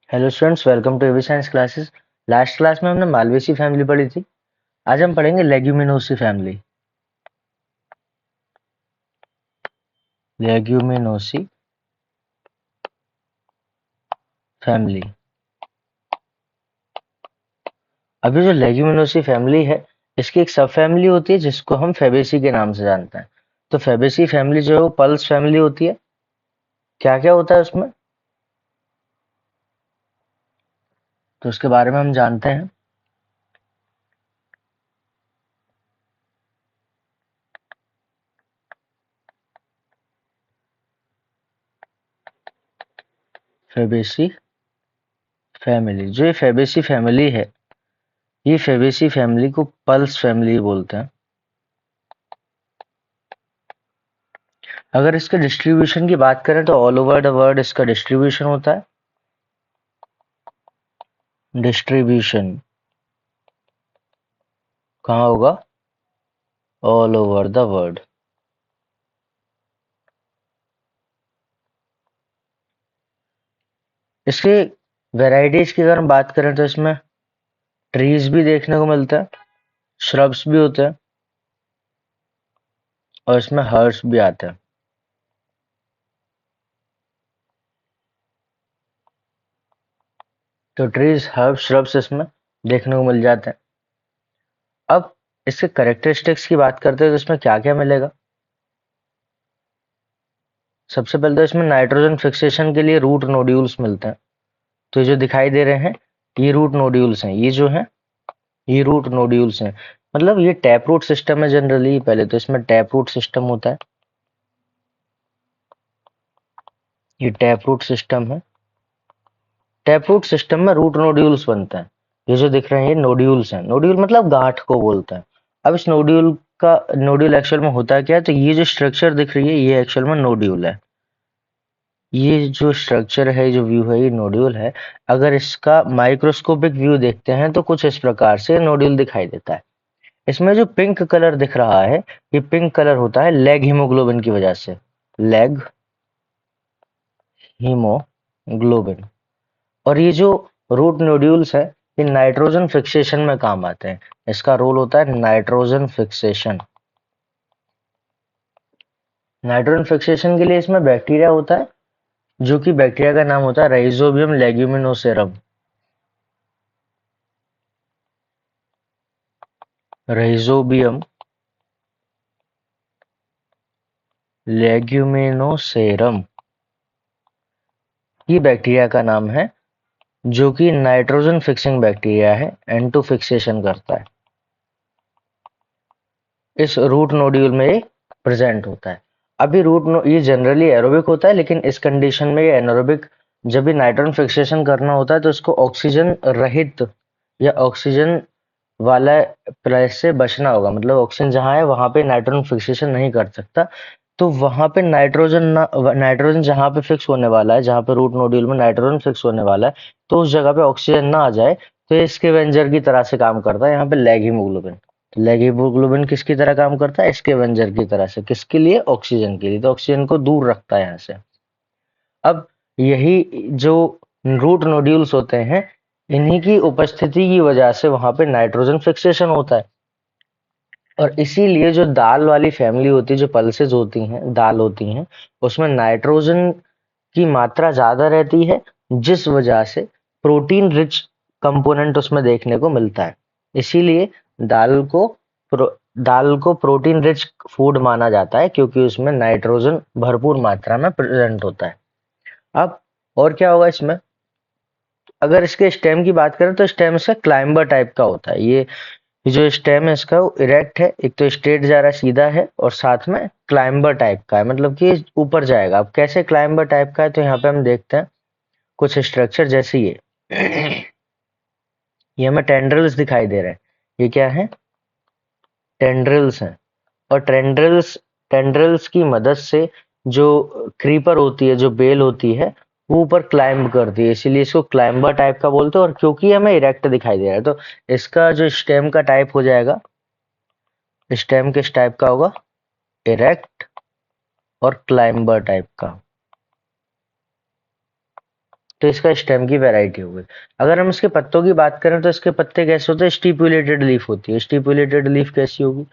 Hello students, welcome to AV science classes. Last class में हमने Malvaceae family पढ़ी थी। आज हम पढ़ेंगे लेग्यूमिनोसी फैमिली। Leguminosae family. अभी जो लेग्यूमिनोसी फैमिली है, इसकी एक सब फैमिली होती है जिसको हम फेबेसी के नाम से जानते हैं। तो फेबेसी फैमिली जो है वो पल्स फैमिली होती है। क्या क्या होता है उसमें, तो उसके बारे में हम जानते हैं। फेबेसी फैमिली, जो ये फेबेसी फैमिली है, ये फेबेसी फैमिली को पल्स फैमिली बोलते हैं। अगर इसके डिस्ट्रीब्यूशन की बात करें तो ऑल ओवर द वर्ल्ड इसका डिस्ट्रीब्यूशन होता है। डिस्ट्रीब्यूशन कहाँ होगा? All over the world. इसके वेराइटीज की अगर हम बात करें तो इसमें ट्रीज भी देखने को मिलते हैं, श्रब्स भी होते हैं, और इसमें हर्ब्स भी आते हैं। तो ट्रीज, हर्ब्स, श्रब्स इसमें देखने को मिल जाते हैं। अब इसके करेक्टरिस्टिक्स की बात करते हैं तो इसमें क्या क्या मिलेगा। सबसे पहले तो इसमें नाइट्रोजन फिक्सेशन के लिए रूट नोड्यूल्स मिलते हैं। तो ये जो दिखाई दे रहे हैं, ये रूट नोड्यूल्स हैं। ये जो है, ये रूट नोड्यूल्स हैं। मतलब ये टैप रूट सिस्टम है जनरली। पहले तो इसमें टैप रूट सिस्टम होता है। ये टैप रूट सिस्टम है। टैपरूट सिस्टम में रूट नोड्यूल्स बनते हैं। ये जो दिख रहे हैं, ये नोड्यूल्स हैं। नोड्यूल मतलब गांठ को बोलते हैं। अब इस नोड्यूल का, नोड्यूल एक्चुअल में होता क्या है, तो ये जो स्ट्रक्चर दिख रही है, ये एक्चुअल में नोड्यूल है। ये जो स्ट्रक्चर है, जो व्यू है, ये नोड्यूल है। अगर इसका माइक्रोस्कोपिक व्यू देखते हैं तो कुछ इस प्रकार से नोड्यूल दिखाई देता है। इसमें जो पिंक कलर दिख रहा है, ये पिंक कलर होता है लेग हीमोग्लोबिन की वजह से। Leg haemoglobin. और ये जो रूट नोड्यूल्स है, ये नाइट्रोजन फिक्सेशन में काम आते हैं। इसका रोल होता है नाइट्रोजन फिक्सेशन। नाइट्रोजन फिक्सेशन के लिए इसमें बैक्टीरिया होता है, जो कि बैक्टीरिया का नाम होता है राइजोबियम लेग्यूमिनोसेरम। राइजोबियम लेग्यूमिनोसेरम, ये बैक्टीरिया का नाम है, जो कि नाइट्रोजन फिक्सिंग बैक्टीरिया है, N2 फिक्सेशन करता है। इस रूट नोड्यूल में ये प्रेजेंट होता है। अभी ये जनरली एरोबिक होता है, लेकिन इस कंडीशन में ये एनारोबिक। जब भी नाइट्रोजन फिक्सेशन करना होता है तो इसको ऑक्सीजन रहित या ऑक्सीजन वाला प्लेस से बचना होगा। मतलब ऑक्सीजन जहाँ है वहां पे नाइट्रोजन फिक्सेशन नहीं कर सकता। तो वहां पे नाइट्रोजन जहाँ पे फिक्स होने वाला है, जहाँ पे रूट नोड्यूल में नाइट्रोजन फिक्स होने वाला है, तो उस जगह पे ऑक्सीजन ना आ जाए। तो ये स्कैवेंजर की तरह से काम करता है। यहाँ पे लैग हीमोग्लोबिन, लेग हीमोग्लोबिन किसकी तरह काम करता है? स्कैवेंजर की तरह से। किसके लिए? ऑक्सीजन के लिए। तो ऑक्सीजन को दूर रखता है यहाँ से। अब यही जो रूट नोड्यूल्स होते हैं, इन्हीं की उपस्थिति की वजह से वहां पे नाइट्रोजन फिक्सेशन होता है। और इसीलिए जो दाल वाली फैमिली होती है, जो पल्सेस होती हैं, दाल होती हैं, उसमें नाइट्रोजन की मात्रा ज्यादा रहती है, जिस वजह से प्रोटीन रिच कंपोनेंट उसमें देखने को मिलता है। इसीलिए दाल को प्रो, दाल को प्रोटीन रिच फूड माना जाता है, क्योंकि उसमें नाइट्रोजन भरपूर मात्रा में प्रेजेंट होता है। अब और क्या होगा इसमें? अगर इसके स्टेम की बात करें तो स्टेम इसका क्लाइंबर टाइप का होता है। ये जो स्टेम है इसका, वो इरेक्ट है। एक तो स्ट्रेट जा रहा है, सीधा है, और साथ में क्लाइंबर टाइप का है, मतलब कि ऊपर जाएगा। अब कैसे क्लाइंबर टाइप का है, तो यहाँ पे हम देखते हैं कुछ स्ट्रक्चर जैसे ये हमें टेंड्रिल्स दिखाई दे रहे हैं। ये क्या है? टेंड्रिल्स हैं। और टेंड्रिल्स की मदद से जो क्रीपर होती है, जो बेल होती है, वो ऊपर क्लाइंब करती है। इसीलिए इसको क्लाइंबर टाइप का बोलते हैं। और क्योंकि हमें इरेक्ट दिखाई दे रहा है, तो इसका जो स्टेम का टाइप हो जाएगा, स्टेम किस टाइप का होगा? इरेक्ट और क्लाइंबर टाइप का। तो इसका स्टेम की वैरायटी हो गई। अगर हम इसके पत्तों की बात करें तो इसके पत्ते कैसे होते हैं, स्टिपुलेटेड लीफ होती है। स्टिपुलेटेड लीफ कैसी होगी,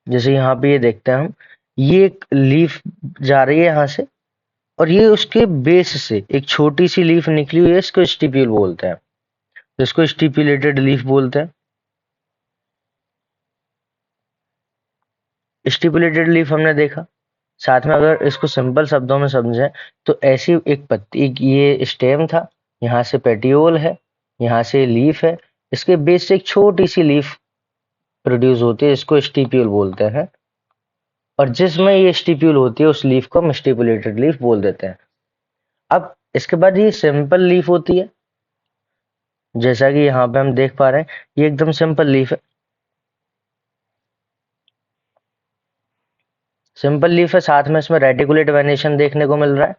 जैसे यहाँ पे ये देखते हैं हम, ये एक लीफ जा रही है यहाँ से, और ये उसके बेस से एक छोटी सी लीफ निकली हुई है, इसको स्टिप्यूल बोलते हैं। तो इसको स्टिपुलेटेड लीफ बोलते हैं। स्टिपुलेटेड लीफ हमने देखा। साथ में अगर इसको सिंपल शब्दों में समझें तो ऐसी एक पत्ती, ये स्टेम था, यहाँ से पेटियोल है, यहाँ से लीफ है, इसके बेस से एक छोटी सी लीफ प्रोड्यूस होती है, इसको स्टिप्यूल बोलते हैं। और जिसमें ये स्टिप्यूल होती है उस लीफ को हम स्टिपुलेटेड लीफ बोल देते हैं। अब इसके बाद ये सिंपल लीफ होती है, जैसा कि यहाँ पे हम देख पा रहे हैं, ये एकदम सिंपल लीफ है। सिंपल लीफ है, साथ में इसमें रेटिकुलेट वेनेशन देखने को मिल रहा है।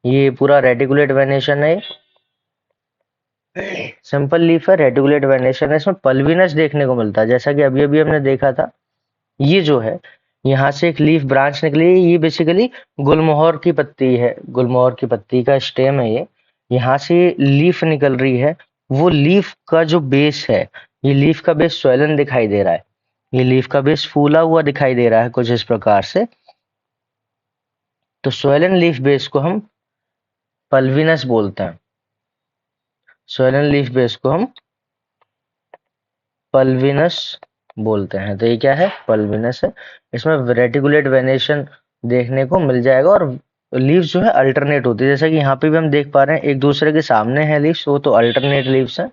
ये पूरा रेटिकुलेट वेनेशन है। सिंपल लीफ है, रेटिकुलेट वेनेशन है, इसमें पल्विनस देखने को मिलता है, जैसा कि अभी अभी हमने देखा था। ये जो है, यहाँ से एक लीफ ब्रांच निकली है, ये बेसिकली गुलमोहर की पत्ती है, गुलमोहर की पत्ती का स्टेम है ये। यहाँ से लीफ निकल रही है, वो लीफ का जो बेस है, ये लीफ का बेस स्वेलन दिखाई दे रहा है, ये लीफ का बेस फूला हुआ दिखाई दे रहा है कुछ इस प्रकार से। तो स्वेलन लीफ बेस को हम पल्विनस बोलते हैं। स्वेलन लीफ बेस को हम पल्विनस बोलते हैं। तो ये क्या है, पल्विनस है। इसमें रेटिकुलेट वेनेशन देखने को मिल जाएगा, और लीव्स जो है अल्टरनेट होती है, जैसा कि यहाँ पे भी हम देख पा रहे हैं एक दूसरे के सामने है लीव्स, वो तो अल्टरनेट लीव्स हैं।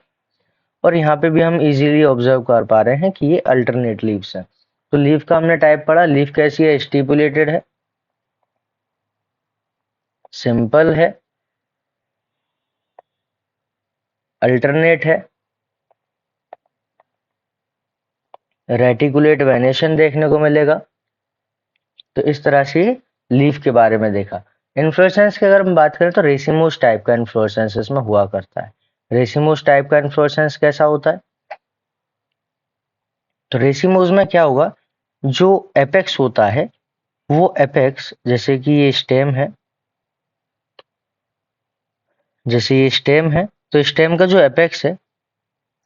और यहाँ पे भी हम इजीली ऑब्जर्व कर पा रहे हैं कि ये अल्टरनेट लीव्स हैं। तो लीफ का हमने टाइप पढ़ा, लीफ कैसी है, स्टिपुलेटेड है, सिंपल है, अल्टरनेट है, रेटिकुलेट वेनेशन देखने को मिलेगा। तो इस तरह से लीफ के बारे में देखा। इन्फ्लोरेसेंस की अगर हम बात करें तो रेसिमोस टाइप का इन्फ्लोरेसेंस इसमें हुआ करता है। रेसिमोस टाइप का इन्फ्लोरेसेंस कैसा होता है, तो रेसिमोस में क्या होगा, जो एपेक्स होता है, वो एपेक्स, जैसे कि ये स्टेम है, जैसे ये स्टेम है, तो स्टेम का जो एपेक्स है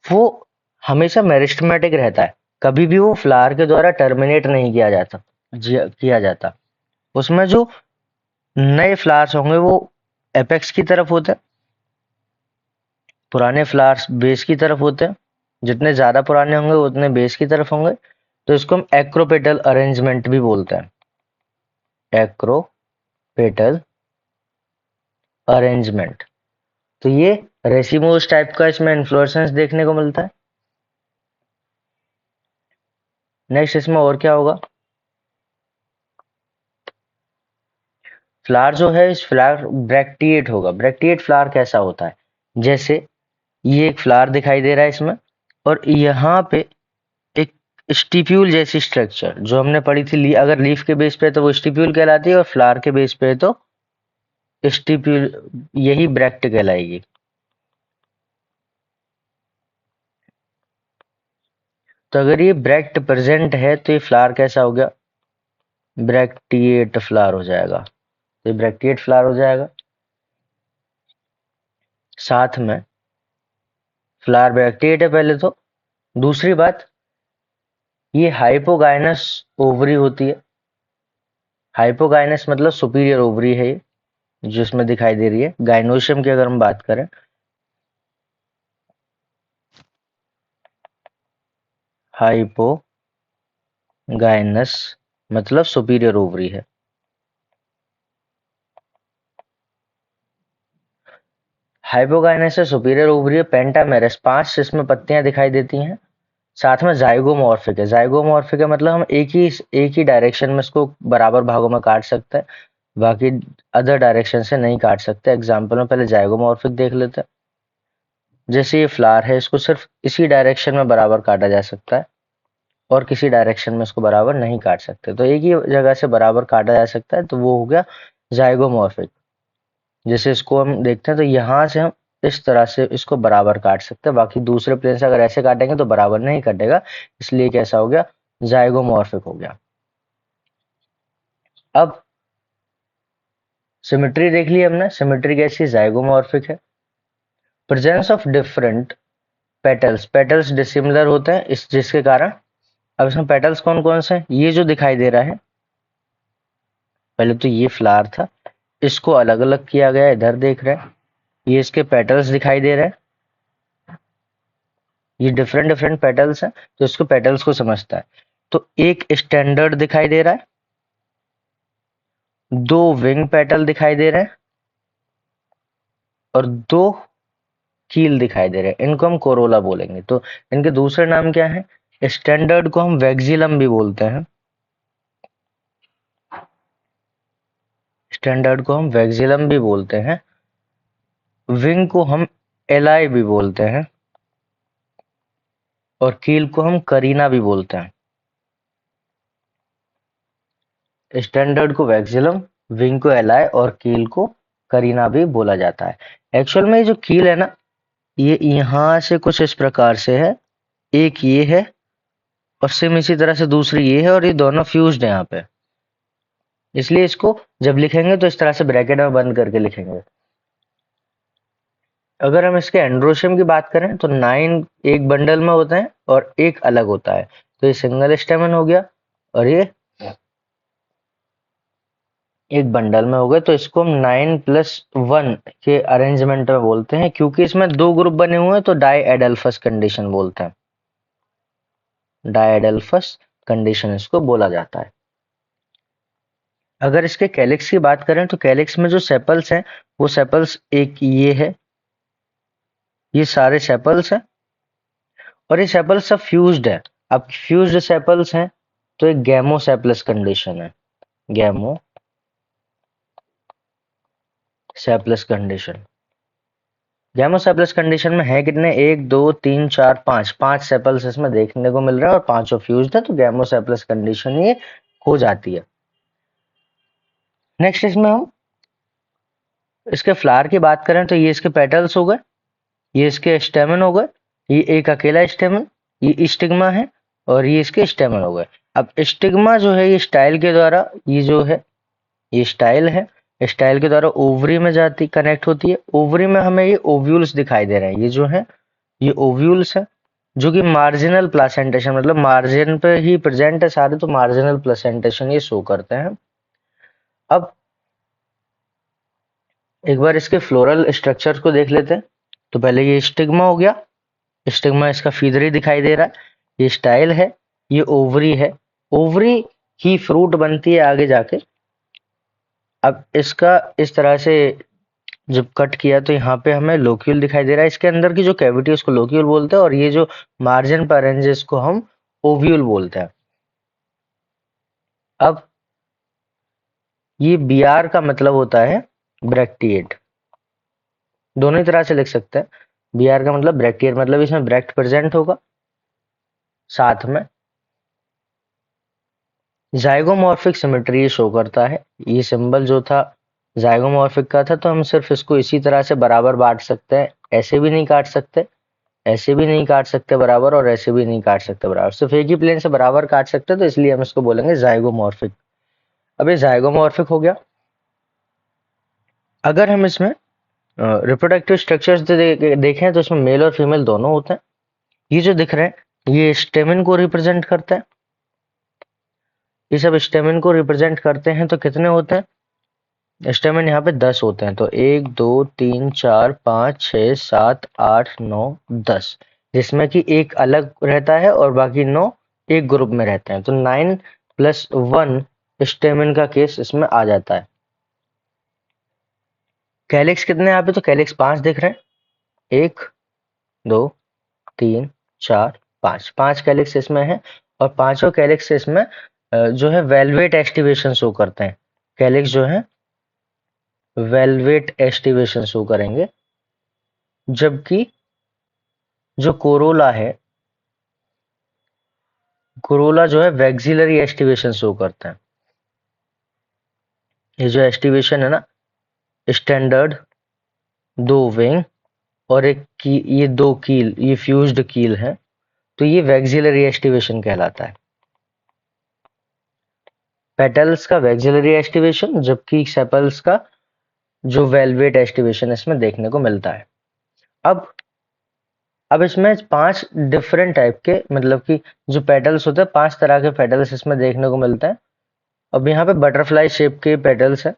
वो हमेशा मेरिस्टेमेटिक रहता है, कभी भी वो फ्लावर के द्वारा टर्मिनेट नहीं किया जाता, किया जाता। उसमें जो नए फ्लावर्स होंगे वो एपेक्स की तरफ होते हैं, पुराने फ्लावर्स बेस की तरफ होते हैं। जितने ज्यादा पुराने होंगे उतने बेस की तरफ होंगे। तो इसको हम एक्रोपेटल अरेंजमेंट भी बोलते हैं, एक्रोपेटल अरेंजमेंट। तो ये रेसिमोस टाइप का इसमें इन्फ्लोरेसेंस देखने को मिलता है। नेक्स्ट इसमें और क्या होगा, फ्लावर जो है, इस फ्लावर ब्रैक्टिएट होगा। ब्रैक्टिएट फ्लावर कैसा होता है, जैसे ये एक फ्लावर दिखाई दे रहा है इसमें, और यहाँ पे एक स्टिप्यूल जैसी स्ट्रक्चर जो हमने पढ़ी थी, अगर लीफ के बेस पे है तो वो स्टिप्यूल कहलाती है, और फ्लावर के बेस पे है तो स्टिप्यूल, यही ब्रैक्ट कहलाएगी। तो अगर ये ब्रैक्ट प्रेजेंट है तो ये फ्लावर कैसा हो गया, ब्रैक्टिएट फ्लावर हो जाएगा। तो ये ब्रैक्टिएट फ्लावर हो जाएगा। साथ में फ्लावर ब्रैक्टिएट है पहले तो। दूसरी बात, ये हाइपोगाइनस ओवरी होती है। हाइपोगाइनस मतलब सुपीरियर ओवरी है ये, जो इसमें दिखाई दे रही है। गाइनोशियम की अगर हम बात करें, हाइपोगाइनस मतलब सुपीरियर ओवरी है। हाइपोगाइनस से सुपीरियर ओवरी है। पेंटामेरस 5 इसमें पत्तियां दिखाई देती हैं। साथ में जाइगोमॉर्फिक है। जाइगोमॉर्फिक है मतलब हम एक ही डायरेक्शन में इसको बराबर भागों में काट सकते हैं, बाकी अदर डायरेक्शन से नहीं काट सकते। एग्जाम्पल में पहले जाइगोमॉर्फिक देख लेते हैं। जैसे ये फ्लावर है, इसको सिर्फ इसी डायरेक्शन में बराबर काटा जा सकता है, और किसी डायरेक्शन में इसको बराबर नहीं काट सकते। तो एक ही जगह से बराबर काटा जा सकता है, तो वो हो गया जाइगोमॉर्फिक। जैसे इसको हम देखते हैं तो यहाँ से हम इस तरह से इसको बराबर काट सकते हैं, बाकी दूसरे प्लेन से अगर ऐसे काटेंगे तो बराबर नहीं कटेगा, इसलिए कैसा हो गया, जाइगोमॉर्फिक हो गया। अब सिमेट्री देख ली हमने, सिमेट्री कैसी, जाइगोमॉर्फिक है। Presence of different petals, petals dissimilar होते हैं इस जिसके कारण, अब इसमें पेटल्स कौन कौन से हैं, ये जो दिखाई दे रहा है, पहले तो ये फ्लावर था, इसको अलग अलग किया गया, इधर देख रहे हैं, ये इसके पेटल्स दिखाई दे रहे हैं, ये डिफरेंट डिफरेंट पेटल्स हैं, तो इसको पेटल्स को समझता है। तो एक स्टैंडर्ड दिखाई दे रहा है, दो विंग पेटल दिखाई दे रहे हैं, और दो कील दिखाई दे रहे हैं, इनको हम कोरोला बोलेंगे। तो इनके दूसरे नाम क्या है, स्टैंडर्ड को हम वैक्सिलम भी बोलते हैं, स्टैंडर्ड को हम वैक्सिलम भी बोलते हैं, विंग को हम एलाई भी बोलते हैं, और कील को हम करीना भी बोलते हैं। स्टैंडर्ड को वैक्सिलम, विंग को एलाई और कील को करीना भी बोला जाता है। एक्चुअल में ये जो कील है ना, ये यहाँ से कुछ इस प्रकार से है, एक ये है और सेम इसी तरह से दूसरी ये है, और ये दोनों फ्यूज्ड है यहाँ पे, इसलिए इसको जब लिखेंगे तो इस तरह से ब्रैकेट में बंद करके लिखेंगे। अगर हम इसके एंड्रोशियम की बात करें तो 9 एक बंडल में होते हैं और एक अलग होता है, तो ये सिंगल स्टेमन हो गया और ये एक बंडल में हो गए, तो इसको हम 9+1 के अरेंजमेंट में बोलते हैं, क्योंकि इसमें दो ग्रुप बने हुए हैं तो डाइएडल्फस कंडीशन बोलते हैं, डाइएडल्फस कंडीशन इसको बोला जाता है। अगर इसके कैलिक्स की बात करें तो कैलिक्स में जो सेपल्स हैं वो सेपल्स एक ये है, ये सारे सेपल्स हैं, और ये सेपल्स सब फ्यूज्ड है। अब फ्यूज्ड सेपल्स हैं तो एक गैमोसेपलस कंडीशन है, गैमो सेपलस कंडीशन। गैमोसेपलस कंडीशन में है कितने, 1 2 3 4 5, 5 सेपल्स इसमें देखने को मिल रहा है और पांचों फ्यूज्ड है, तो गैमोसेपलस कंडीशन ये हो जाती है। नेक्स्ट इसमें हम इसके फ्लावर की बात करें तो ये इसके पेटल्स हो गए, ये इसके स्टेमन हो गए, ये एक अकेला स्टेमन, ये स्टिग्मा है, और ये इसके स्टेमन हो गए। अब स्टिग्मा जो है ये स्टाइल के द्वारा, ये जो है ये स्टाइल है, स्टाइल के द्वारा ओवरी में जाती कनेक्ट होती है। ओवरी में हमें ये ओव्यूल्स दिखाई दे रहे हैं, ये जो है ये ओव्यूल्स है, जो कि मार्जिनल प्लासेंटेशन, मतलब मार्जिन पे ही प्रेजेंट है सारे, तो मार्जिनल प्लासेंटेशन ये शो करते हैं। अब एक बार इसके फ्लोरल स्ट्रक्चर को देख लेते हैं। तो पहले ये स्टिग्मा हो गया, स्टिग्मा इसका फीदरी दिखाई दे रहा है, ये स्टाइल है, ये ओवरी है, ओवरी ही फ्रूट बनती है आगे जाके। अब इसका इस तरह से जब कट किया तो यहाँ पे हमें लोक्यूल दिखाई दे रहा है, इसके अंदर की जो कैविटी है उसको लोक्यूल बोलते हैं, और ये जो मार्जिन पर अरेंज है इसको हम ओव्यूल बोलते हैं। अब ये बीआर का मतलब होता है ब्रैक्टिएट, दोनों ही तरह से लिख सकते हैं। बीआर का मतलब ब्रैक्टिएट, मतलब इसमें ब्रैक्ट प्रेजेंट होगा, साथ में जाइगोमॉर्फिक सिमेट्री शो करता है। ये सिंबल जो था जाइगोमॉर्फिक का था, तो हम सिर्फ इसको इसी तरह से बराबर बांट सकते हैं, ऐसे भी नहीं काट सकते, ऐसे भी नहीं काट सकते बराबर, और ऐसे भी नहीं काट सकते बराबर, सिर्फ एक ही प्लेन से बराबर काट सकते हैं, तो इसलिए हम इसको बोलेंगे जाइगोमॉर्फिक। अब ये जाइगोमॉर्फिक हो गया। अगर हम इसमें रिप्रोडक्टिव स्ट्रक्चर्स देखें तो इसमें मेल और फीमेल दोनों होते हैं। ये जो दिख रहे हैं ये स्टेमिन को रिप्रेजेंट करता है, ये सब स्टेमिन को रिप्रेजेंट करते हैं। तो कितने होते हैं स्टेमिन, यहाँ पे 10 होते हैं, तो 1 2 3 4 5 6 7 8 9 10, जिसमें कि एक अलग रहता है और बाकी 9 एक ग्रुप में रहते हैं, तो 9+1 स्टेमिन का केस इसमें आ जाता है। कैलिक्स कितने यहाँ पे, तो कैलिक्स 5 दिख रहे हैं, 1 2 3 4 5, 5 कैलिक्स इसमें है, और पांचों कैलिक्स इसमें जो है वेलवेट एस्टिवेशन शो करते हैं। कैलिक्स जो है वेलवेट एस्टिवेशन शो करेंगे, जबकि जो कोरोला है, कोरोला जो है वैक्सिलरी एस्टिवेशन शो करता है। ये जो एस्टिवेशन है ना, स्टैंडर्ड, दो विंग और एक की, ये दो कील, ये फ्यूज्ड कील है, तो ये वैक्सिलरी एस्टिवेशन कहलाता है। पेटल्स का वैक्सिलरी एस्टिवेशन, जबकि सेपल्स का जो वेलवेट एस्टिवेशन इसमें देखने को मिलता है। अब इसमें 5 डिफरेंट टाइप के, मतलब कि जो पेटल्स होते हैं, 5 तरह के पेटल्स इसमें देखने को मिलते हैं। अब यहाँ पे बटरफ्लाई शेप के पेटल्स है।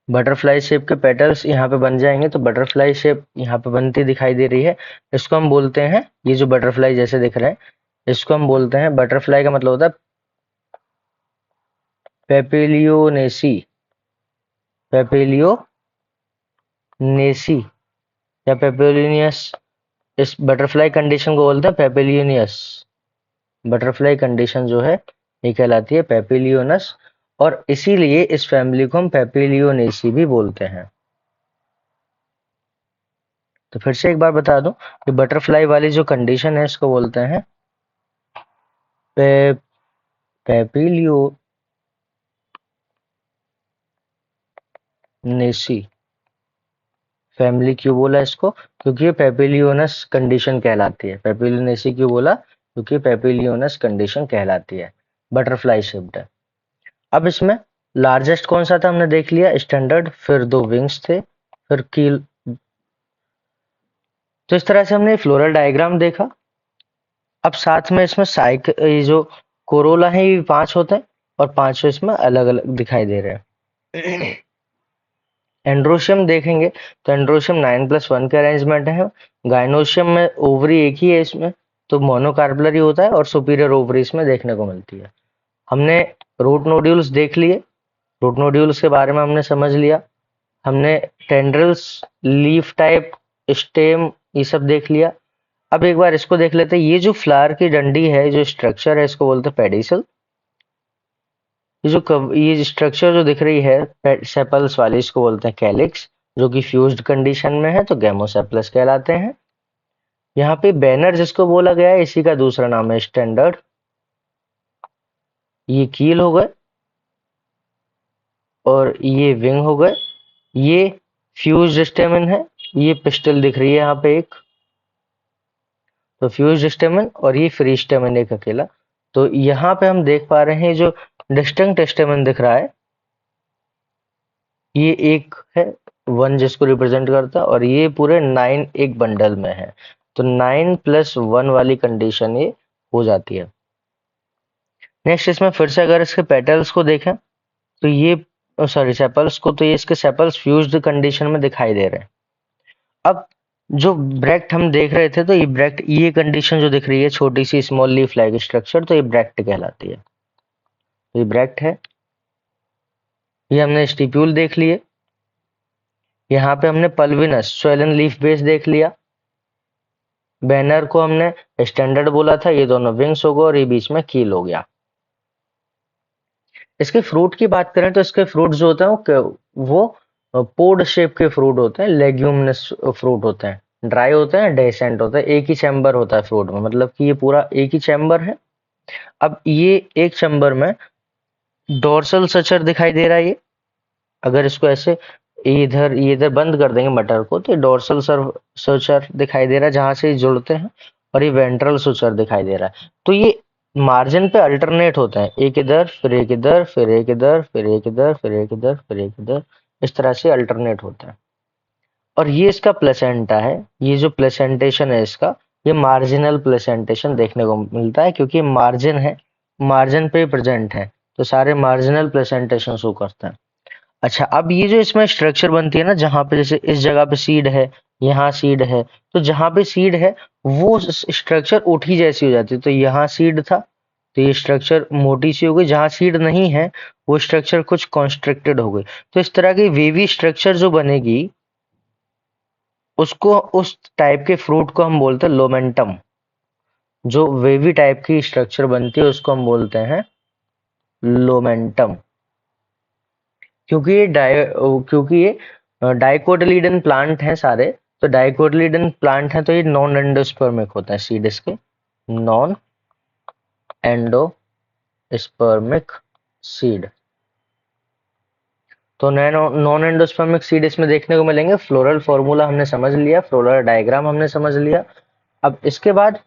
बटरफ्लाई शेप के पेटल्स यहाँ पे बन जाएंगे, तो बटरफ्लाई शेप यहाँ पे बनती दिखाई दे रही है। इसको हम बोलते हैं, ये जो बटरफ्लाई जैसे दिख रहे हैं, इसको हम बोलते हैं, बटरफ्लाई का मतलब होता है पेपिलियोनेसी, पेपिलियोनेसी या पेपिलियनियस। इस बटरफ्लाई कंडीशन को बोलते हैं पेपिलियनियस। बटरफ्लाई कंडीशन जो है ये कहलाती है पेपिलियोनस, और इसीलिए इस फैमिली को हम पेपिलियोनेसी भी बोलते हैं। तो फिर से एक बार बता दूं कि बटरफ्लाई वाली जो कंडीशन है इसको बोलते हैं पे पेपिलियोनेसी फैमिली। क्यों बोला इसको? क्योंकि ये पेपिलियोनस कंडीशन कहलाती है। पेपिलियोनेसी क्यों बोला? क्योंकि पेपिलियोनस कंडीशन कहलाती है, बटरफ्लाई शेप्ड है। अब इसमें लार्जेस्ट कौन सा था हमने देख लिया, स्टैंडर्ड, फिर 2 विंग्स थे, फिर कील। तो इस तरह से हमने फ्लोरल डायग्राम देखा। अब साथ में इसमें ये जो कोरोला है ये 5 होते हैं, और 5 इसमें अलग अलग दिखाई दे रहे हैं। एंड्रोशियम देखेंगे तो एंड्रोशियम 9+1 के अरेंजमेंट है। गाइनोशियम में ओवरी एक ही है इसमें, तो मोनोकार्पलर ही होता है, और सुपीरियर ओवरी इसमें देखने को मिलती है। हमने रूट नोड्यूल्स देख लिए, रूट नोड्यूल्स के बारे में हमने समझ लिया। हमने टेंड्रिल्स, लीफ टाइप, स्टेम, ये सब देख लिया। अब एक बार इसको देख लेते हैं। ये जो फ्लावर की डंडी है, जो स्ट्रक्चर है, इसको बोलते हैं पेडिसल। ये स्ट्रक्चर जो दिख रही है सेपल्स वाली, इसको बोलते हैं कैलिक्स, जो कि फ्यूज्ड कंडीशन में है, तो गैमोसेपलस कहलाते हैं। यहाँ पे बैनर जिसको बोला गया है, इसी का दूसरा नाम है स्टैंडर्ड। ये कील हो गए, और ये विंग हो गए। ये फ्यूज्ड स्टेमन है, ये पिस्टल दिख रही है यहाँ पे एक, तो फ्यूज्ड स्टेमन, और ये फ्री स्टेमन एक अकेला। तो यहाँ पे हम देख पा रहे हैं जो डिस्टिंक्ट स्टेमन दिख रहा है, ये एक है, 1 जिसको रिप्रेजेंट करता है, और ये पूरे 9 एक बंडल में है, तो 9+1 वाली कंडीशन ये हो जाती है। नेक्स्ट इसमें फिर से अगर इसके पेटल्स को देखें तो ये, सॉरी सेपल्स को, तो ये इसके सेपल्स फ्यूज्ड कंडीशन में दिखाई दे रहे हैं। अब जो ब्रैक्ट हम देख रहे थे, तो ये ब्रैक्ट, ये कंडीशन जो दिख रही है छोटी C small leaf like structure, तो ये ब्रैक्ट कहलाती है। तो ये ब्रैक्ट है। ये हमने स्टिप्यूल देख लिए। यहाँ पे हमने पल्विनस स्वेलन लीफ बेस देख लिया। बैनर को हमने स्टैंडर्ड बोला था, ये दोनों विंग्स हो गए, और ये बीच में कील हो गया। इसके फ्रूट की बात करें तो इसके फ्रूट जो होते हैं वो पोड शेप के फ्रूट होते हैं, लेग्यूमिनस फ्रूट होते हैं, ड्राई होते हैं, डेसेंट होते हैं, एक ही चैम्बर होता है फ्रूट में, मतलब कि ये पूरा एक ही चैम्बर है। अब ये एक चैम्बर में डोर्सल सचर दिखाई दे रहा है। ये अगर इसको ऐसे ये इधर बंद कर देंगे मटर को, तो ये डोर्सल सचर दिखाई दे रहा है जहां से ये जुड़ते हैं, और ये वेंट्रल सुचर दिखाई दे रहा है। तो ये मार्जिन पे अल्टरनेट होते हैं, एक इधर, फिर एक इधर, फिर एक इधर, फिर एक इधर, फिर एक इधर, फिर एक इधर, इस तरह से अल्टरनेट होता है। और ये इसका प्लेसेंटा है। ये जो प्लेसेंटेशन है इसका, ये मार्जिनल प्लेसेंटेशन देखने को मिलता है, क्योंकि मार्जिन है, मार्जिन पे प्रेजेंट है, तो सारे मार्जिनल प्लेसेंटेशन शो करते हैं। अच्छा, अब ये जो इसमें स्ट्रक्चर बनती है ना, जहाँ पे जैसे इस जगह पे सीड है, यहाँ सीड है, तो जहाँ पे सीड है वो स्ट्रक्चर ऊँटी जैसी हो जाती है। तो यहाँ सीड था, तो ये स्ट्रक्चर मोटी सी हो गई। जहाँ सीड नहीं है वो स्ट्रक्चर कुछ कॉन्स्ट्रिक्टेड हो गई। तो इस तरह की वेवी स्ट्रक्चर जो बनेगी, उसको, उस टाइप के फ्रूट को हम बोलते हैं लोमेंटम। जो वेवी टाइप की स्ट्रक्चर बनती है उसको हम बोलते हैं लोमेंटम। क्योंकि ये डाइकोटिलीडन प्लांट हैं सारे, तो डाइकोटिलीडन प्लांट हैं, तो ये नॉन एंडोस्पर्मिक होता है सीड इसके, नॉन एंडोस्पर्मिक सीड। तो नॉन एंडोस्पर्मिक सीड इसमें देखने को मिलेंगे। फ्लोरल फॉर्मूला हमने समझ लिया, फ्लोरल डायग्राम हमने समझ लिया। अब इसके बाद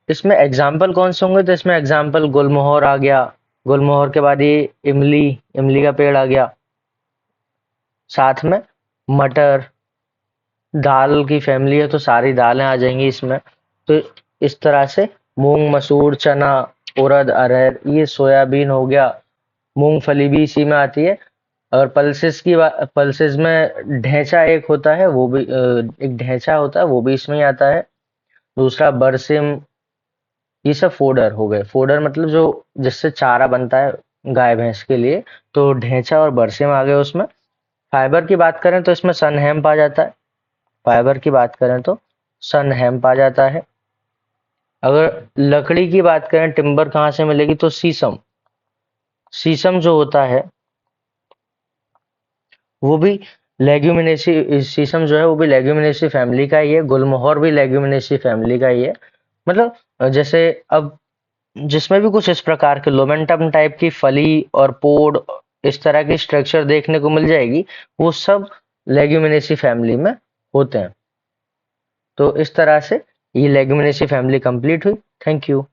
इसमें एग्जाम्पल कौन से होंगे, तो इसमें एग्जाम्पल गुलमोहर आ गया, गुलमोहर के बाद ये इमली, इमली का पेड़ आ गया। साथ में मटर, दाल की फैमिली है तो सारी दालें आ जाएंगी इसमें। तो इस तरह से मूंग, मसूर, चना, उड़द, अरहर, ये सोयाबीन हो गया, मूंगफली भी इसी में आती है। और पल्सेस में ढैंचा एक होता है, वो भी एक ढैंचा होता है, वो भी इसमें ही आता है। दूसरा बरसिम, ये सब फोडर हो गए। फोडर मतलब जो जिससे चारा बनता है गाय भैंस के लिए, तो ढैंचा और बरसिम आ गए उसमें। फाइबर की बात करें तो इसमें सन हेम्प आ जाता है। फाइबर की बात करें तो सन हेम्प आ जाता है। अगर लकड़ी की बात करें, टिम्बर कहाँ से मिलेगी, तो शीशम। शीशम जो होता है वो भी लेग्यूमिनेसी, शीशम जो है वो भी लेग्यूमिनेसी फैमिली का ही है। गुलमोहर भी लेग्यूमिनेसी फैमिली का ही है। मतलब जैसे अब जिसमें भी कुछ इस प्रकार के लोमेंटम टाइप की फली और पोड, इस तरह की स्ट्रक्चर देखने को मिल जाएगी, वो सब लेग्यूमिनेसी फैमिली में होते हैं। तो इस तरह से ये लेग्यूमिनेसी फैमिली कंप्लीट हुई। Thank you.